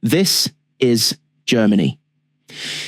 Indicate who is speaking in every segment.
Speaker 1: This is Germany.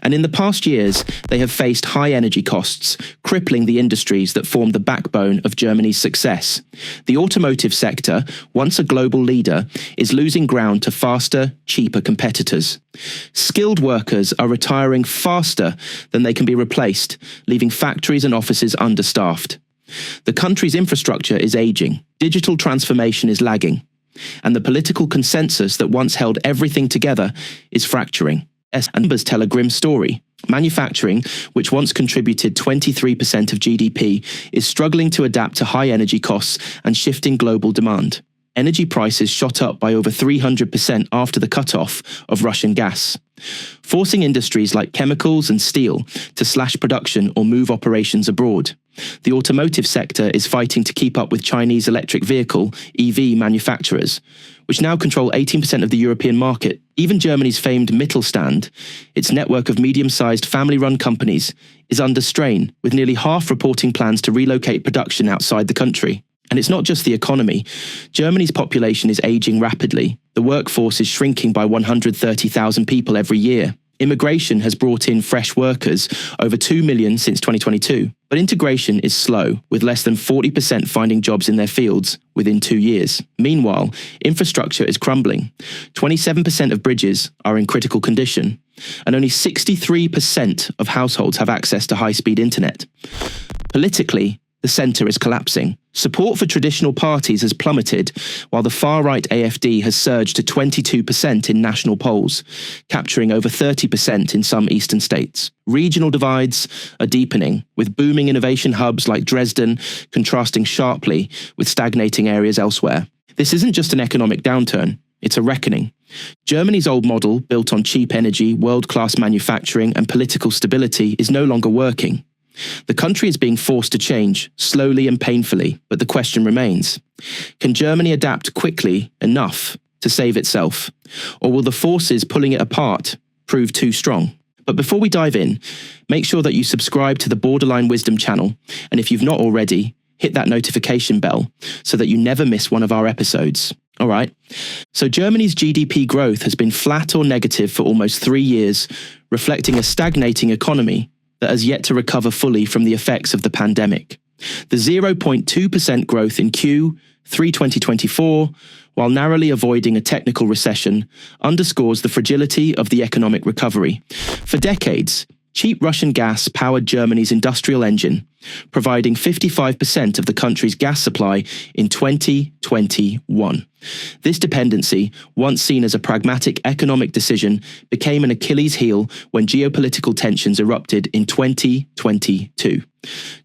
Speaker 1: And in the past years, they have faced high energy costs, crippling the industries that form the backbone of Germany's success. The automotive sector, once a global leader, is losing ground to faster, cheaper competitors. Skilled workers are retiring faster than they can be replaced, leaving factories and offices understaffed. The country's infrastructure is aging, digital transformation is lagging, and the political consensus that once held everything together is fracturing. Numbers tell a grim story. Manufacturing, which once contributed 23% of GDP, is struggling to adapt to high energy costs and shifting global demand. Energy prices shot up by over 300% after the cutoff of Russian gas, forcing industries like chemicals and steel to slash production or move operations abroad. The automotive sector is fighting to keep up with Chinese electric vehicle (EV) manufacturers, which now control 18% of the European market. Even Germany's famed Mittelstand, its network of medium-sized family-run companies, is under strain, with nearly half reporting plans to relocate production outside the country. And it's not just the economy. Germany's population is aging rapidly. The workforce is shrinking by 130,000 people every year. Immigration has brought in fresh workers, over 2 million since 2022. But integration is slow, with less than 40% finding jobs in their fields within 2 years. Meanwhile, infrastructure is crumbling. 27% of bridges are in critical condition, and only 63% of households have access to high-speed internet. Politically, the centre is collapsing. Support for traditional parties has plummeted, while the far-right AfD has surged to 22% in national polls, capturing over 30% in some eastern states. Regional divides are deepening, with booming innovation hubs like Dresden contrasting sharply with stagnating areas elsewhere. This isn't just an economic downturn, it's a reckoning. Germany's old model, built on cheap energy, world-class manufacturing, and political stability, is no longer working. The country is being forced to change, slowly and painfully, but the question remains: can Germany adapt quickly enough to save itself? Or will the forces pulling it apart prove too strong? But before we dive in, make sure that you subscribe to the Borderline Wisdom channel, and if you've not already, hit that notification bell so that you never miss one of our episodes. All right, so Germany's GDP growth has been flat or negative for almost 3 years, reflecting a stagnating economy that has yet to recover fully from the effects of the pandemic. The 0.2% growth in Q3 2024, while narrowly avoiding a technical recession, underscores the fragility of the economic recovery. For decades, cheap Russian gas powered Germany's industrial engine, providing 55% of the country's gas supply in 2021. This dependency, once seen as a pragmatic economic decision, became an Achilles heel when geopolitical tensions erupted in 2022.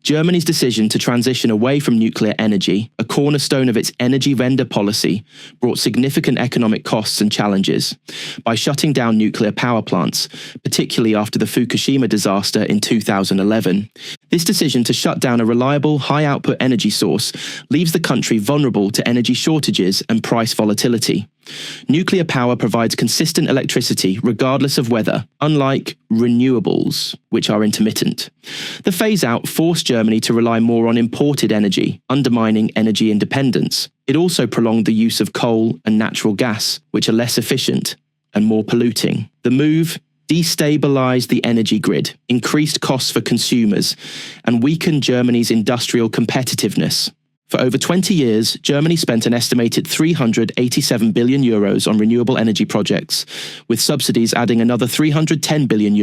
Speaker 1: Germany's decision to transition away from nuclear energy, a cornerstone of its energy vendor policy, brought significant economic costs and challenges. By shutting down nuclear power plants, particularly after the Fukushima disaster in 2011, this decision to shut down a reliable, high-output energy source leaves the country vulnerable to energy shortages and price volatility. Nuclear power provides consistent electricity regardless of weather, unlike renewables, which are intermittent. The phase-out forced Germany to rely more on imported energy, undermining energy independence. It also prolonged the use of coal and natural gas, which are less efficient and more polluting. The move destabilized the energy grid, increased costs for consumers, and weakened Germany's industrial competitiveness. For over 20 years, Germany spent an estimated €387 billion on renewable energy projects, with subsidies adding another €310 billion,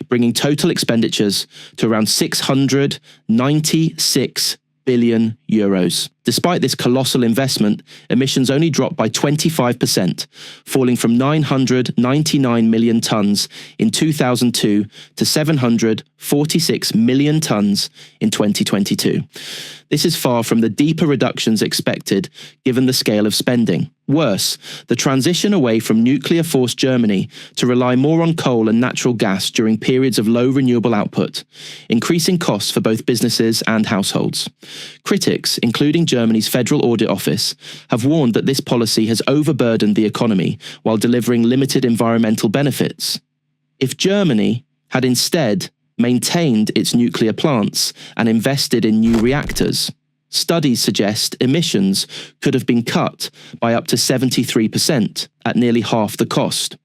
Speaker 1: bringing total expenditures to around €696 billion. Despite this colossal investment, emissions only dropped by 25%, falling from 999 million tonnes in 2002 to 746 million tonnes in 2022. This is far from the deeper reductions expected given the scale of spending. Worse, the transition away from nuclear forced Germany to rely more on coal and natural gas during periods of low renewable output, increasing costs for both businesses and households. Critics, including Germany's Federal Audit Office, have warned that this policy has overburdened the economy while delivering limited environmental benefits. If Germany had instead maintained its nuclear plants and invested in new reactors, Studies suggest emissions could have been cut by up to 73% at nearly half the cost.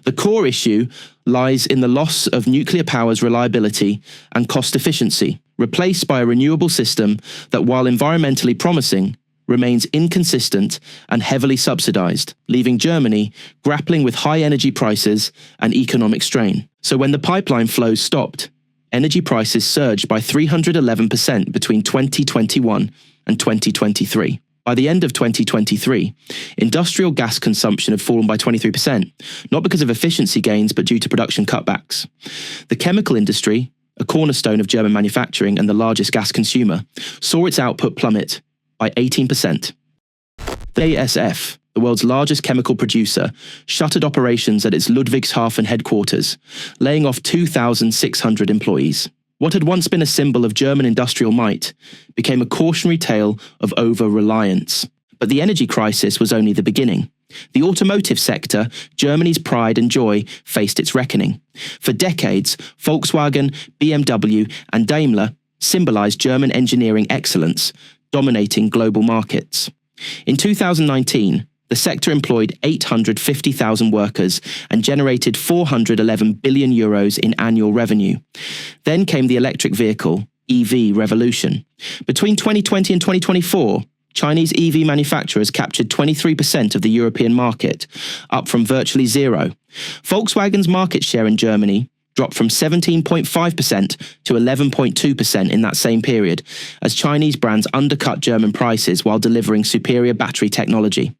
Speaker 1: The core issue lies in the loss of nuclear power's reliability and cost efficiency, replaced by a renewable system that, while environmentally promising, remains inconsistent and heavily subsidized, leaving Germany grappling with high energy prices and economic strain. So when the pipeline flows stopped, energy prices surged by 311% between 2021 and 2023. By the end of 2023, industrial gas consumption had fallen by 23%, not because of efficiency gains, but due to production cutbacks. The chemical industry, a cornerstone of German manufacturing and the largest gas consumer, saw its output plummet by 18%. The BASF, the world's largest chemical producer, shuttered operations at its Ludwigshafen headquarters, laying off 2,600 employees. What had once been a symbol of German industrial might became a cautionary tale of over-reliance. But the energy crisis was only the beginning. The automotive sector, Germany's pride and joy, faced its reckoning. For decades, Volkswagen, BMW, and Daimler symbolized German engineering excellence, dominating global markets. In 2019, the sector employed 850,000 workers and generated 411 billion euros in annual revenue. Then came the electric vehicle, EV revolution. Between 2020 and 2024, Chinese EV manufacturers captured 23% of the European market, up from virtually zero. Volkswagen's market share in Germany dropped from 17.5% to 11.2% in that same period, as Chinese brands undercut German prices while delivering superior battery technology.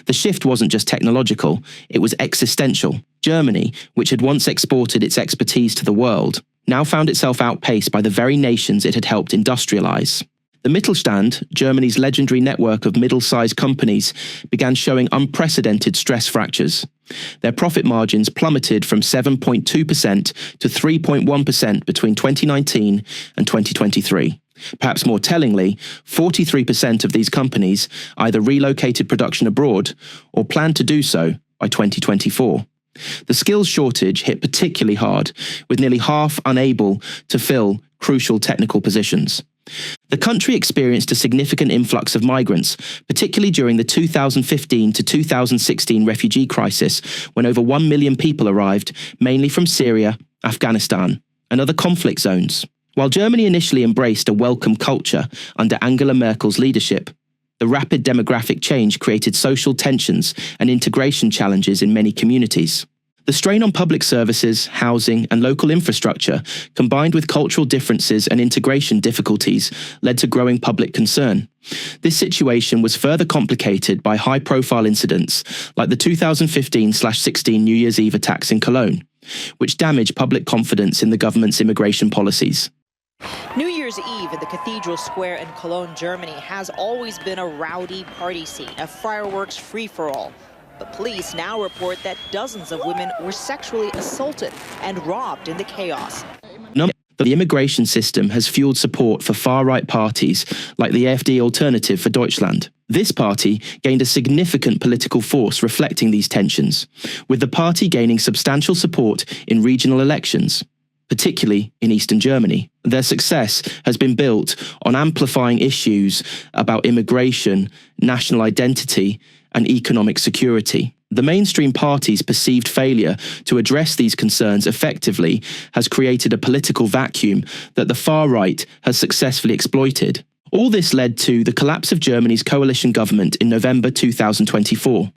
Speaker 1: The shift wasn't just technological, it was existential. Germany, which had once exported its expertise to the world, now found itself outpaced by the very nations it had helped industrialize. The Mittelstand, Germany's legendary network of middle-sized companies, began showing unprecedented stress fractures. Their profit margins plummeted from 7.2% to 3.1% between 2019 and 2023. Perhaps more tellingly, 43% of these companies either relocated production abroad or planned to do so by 2024. The skills shortage hit particularly hard, with nearly half unable to fill crucial technical positions. The country experienced a significant influx of migrants, particularly during the 2015 to 2016 refugee crisis, when over 1 million people arrived, mainly from Syria, Afghanistan, and other conflict zones. While Germany initially embraced a welcome culture under Angela Merkel's leadership, the rapid demographic change created social tensions and integration challenges in many communities. The strain on public services, housing, and local infrastructure, combined with cultural differences and integration difficulties, led to growing public concern. This situation was further complicated by high-profile incidents like the 2015/16 New Year's Eve attacks in Cologne, which damaged public confidence in the government's immigration policies.
Speaker 2: New Year's Eve in the Cathedral Square in Cologne, Germany, has always been a rowdy party scene, a fireworks free-for-all. But police now report that dozens of women were sexually assaulted and robbed in the chaos.
Speaker 1: The immigration system has fueled support for far-right parties like the AfD Alternative for Deutschland. This party gained a significant political force reflecting these tensions, with the party gaining substantial support in regional elections, particularly in Eastern Germany. Their success has been built on amplifying issues about immigration, national identity, and economic security. The mainstream party's perceived failure to address these concerns effectively has created a political vacuum that the far right has successfully exploited. All this led to the collapse of Germany's coalition government in November 2024,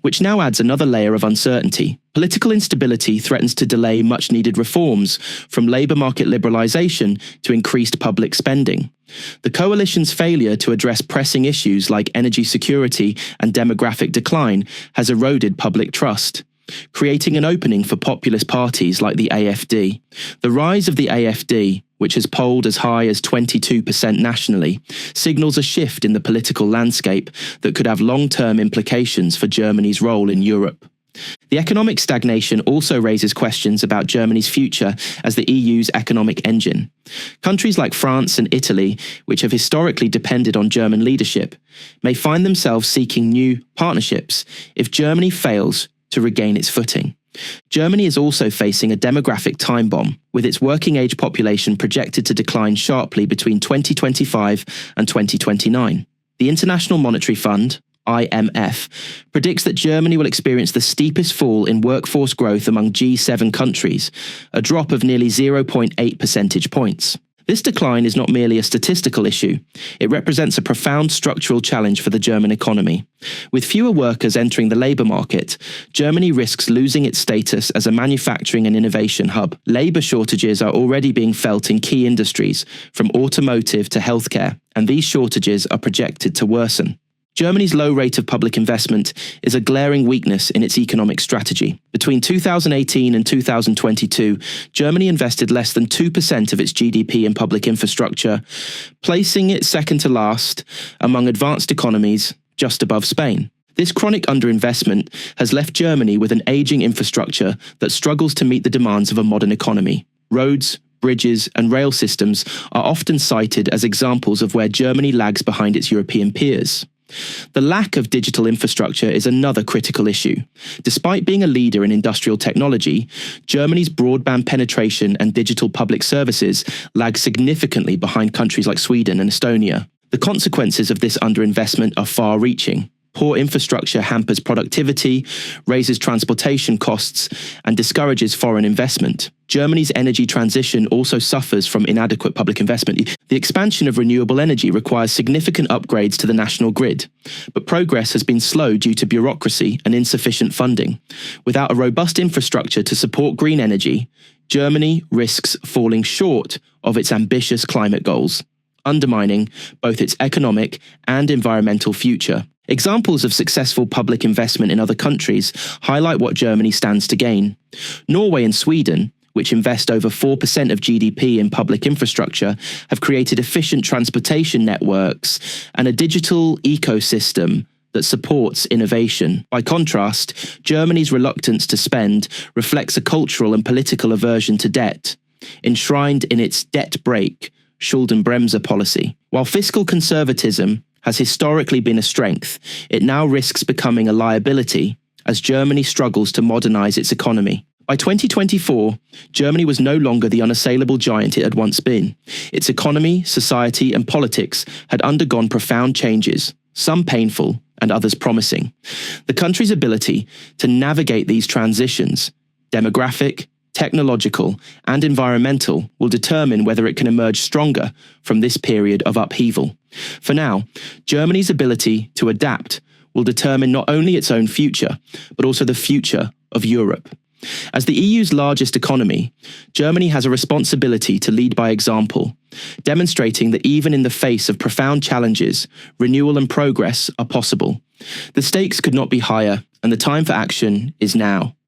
Speaker 1: which now adds another layer of uncertainty. Political instability threatens to delay much-needed reforms, from labour market liberalisation to increased public spending. The coalition's failure to address pressing issues like energy security and demographic decline has eroded public trust, creating an opening for populist parties like the AfD. The rise of the AfD, which has polled as high as 22% nationally, signals a shift in the political landscape that could have long-term implications for Germany's role in Europe. The economic stagnation also raises questions about Germany's future as the EU's economic engine. Countries like France and Italy, which have historically depended on German leadership, may find themselves seeking new partnerships if Germany fails to regain its footing. Germany is also facing a demographic time bomb, with its working age population projected to decline sharply between 2025 and 2029. The International Monetary Fund, IMF, predicts that Germany will experience the steepest fall in workforce growth among G7 countries, a drop of nearly 0.8 percentage points. This decline is not merely a statistical issue, it represents a profound structural challenge for the German economy. With fewer workers entering the labour market, Germany risks losing its status as a manufacturing and innovation hub. Labour shortages are already being felt in key industries, from automotive to healthcare, and these shortages are projected to worsen. Germany's low rate of public investment is a glaring weakness in its economic strategy. Between 2018 and 2022, Germany invested less than 2% of its GDP in public infrastructure, placing it second to last among advanced economies, just above Spain. This chronic underinvestment has left Germany with an aging infrastructure that struggles to meet the demands of a modern economy. Roads, bridges, and rail systems are often cited as examples of where Germany lags behind its European peers. The lack of digital infrastructure is another critical issue. Despite being a leader in industrial technology, Germany's broadband penetration and digital public services lag significantly behind countries like Sweden and Estonia. The consequences of this underinvestment are far-reaching. Poor infrastructure hampers productivity, raises transportation costs, and discourages foreign investment. Germany's energy transition also suffers from inadequate public investment. The expansion of renewable energy requires significant upgrades to the national grid, but progress has been slow due to bureaucracy and insufficient funding. Without a robust infrastructure to support green energy, Germany risks falling short of its ambitious climate goals, undermining both its economic and environmental future. Examples of successful public investment in other countries highlight what Germany stands to gain. Norway and Sweden, which invest over 4% of GDP in public infrastructure, have created efficient transportation networks and a digital ecosystem that supports innovation. By contrast, Germany's reluctance to spend reflects a cultural and political aversion to debt, enshrined in its debt brake, Schuldenbremse policy. While fiscal conservatism has historically been a strength, it now risks becoming a liability as Germany struggles to modernize its economy. By 2024, Germany was no longer the unassailable giant it had once been. Its economy, society, and politics had undergone profound changes, some painful and others promising. The country's ability to navigate these transitions, demographic, technological, and environmental, will determine whether it can emerge stronger from this period of upheaval. For now, Germany's ability to adapt will determine not only its own future, but also the future of Europe. As the EU's largest economy, Germany has a responsibility to lead by example, demonstrating that even in the face of profound challenges, renewal and progress are possible. The stakes could not be higher, and the time for action is now.